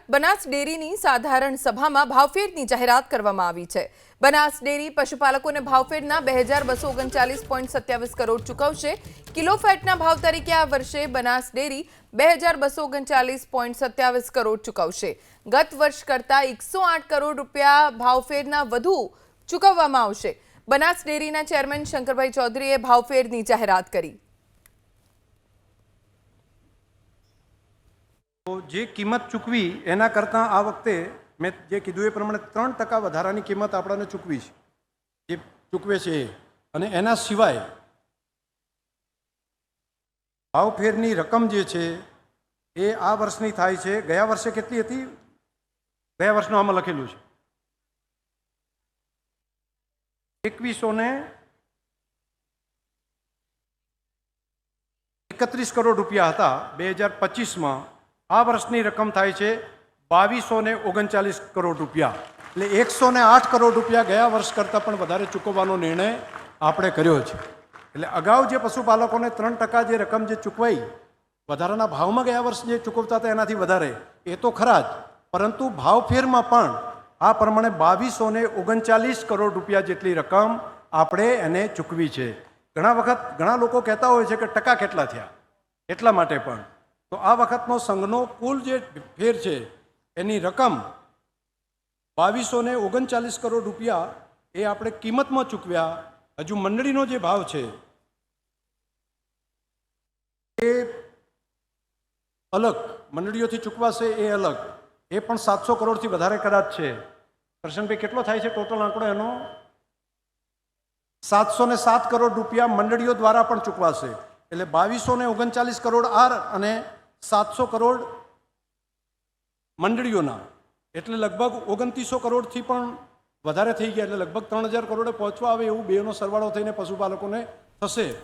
બનાસ ડેરીની સાધારણ સભામાં ભાવફેરની જાહેરાત કરવામાં આવી છે। બનાસ ડેરી પશુપાલકોને ભાવફેરના 2239.27 કરોડ ચૂકવશે। કિલો ફેટના ભાવ તરીકે આ વર્ષે બનાસ ડેરી 2239.27 કરોડ ચૂકવશે। ગત વર્ષ કરતા 108 કરોડ રૂપિયા ભાવફેરના વધુ ચૂકવવામાં આવશે। બનાસ ડેરીના ચેરમેન શંકરભાઈ ચૌધરીએ ભાવફેરની જાહેરાત કરી। तो जे किंमत चूकवी एना करता आ वखते मैं जे कीधुं ए प्रमाणे 3% वधारानी किंमत आपणाने चूकवी छे जे चूकवे छे अने एना सिवाय भावफेरनी रकम जे छे ए आ वर्षनी थाय छे। गया वर्षे केटली हती? गया वर्षनुं आमां लखेलुं छे 2131 करोड़ रुपया हता 2025 में। आ वर्षनी रकम थाय छे 2239 करोड़ रुपया। એટલે 108 करोड़ रुपया गया वर्ष करता पण वधारे चूकवવાનો निर्णय આપણે કર્યો છે। એટલે અગાઉ જે પશુપાલકોને 3% જે રકમ જે ચૂકવાઈ વધારાના ભાવમાં ગયા વર્ષ જે ચૂકવતા હતા એનાથી વધારે એ તો ખરા જ, પરંતુ ભાવફેરમાં પણ આ પ્રમાણે 2239 કરોડ રૂપિયા જેટલી રકમ આપણે એને ચૂકવી છે। ઘણા વખત ઘણા લોકો કહેતા હોય છે કે ટકા કેટલા થયા, એટલા માટે પણ તો આ વખતનો સંઘનો કુલ જે ફેર છે એની રકમ 2239 કરોડ રૂપિયા એ આપણે કિંમતમાં ચૂકવ્યા। હજુ મંડળીનો જે ભાવ છે એ અલગ, મંડળીઓથી ચૂકવાશે એ અલગ, એ પણ 700 કરોડથી વધારે કદાચ છે। કરશનભાઈ કેટલો થાય છે ટોટલ આંકડો એનો? 707 કરોડ રૂપિયા મંડળીઓ દ્વારા પણ ચૂકવાશે। એટલે 2239 કરોડ આર અને 700 કરોડ મંડળીઓના, એટલે લગભગ 2900 કરોડથી પણ વધારે થઈ ગયા। એટલે લગભગ 3000 કરોડે પહોંચવા આવે એવું બેનો સરવાળો થઈને પશુપાલકોને થશે।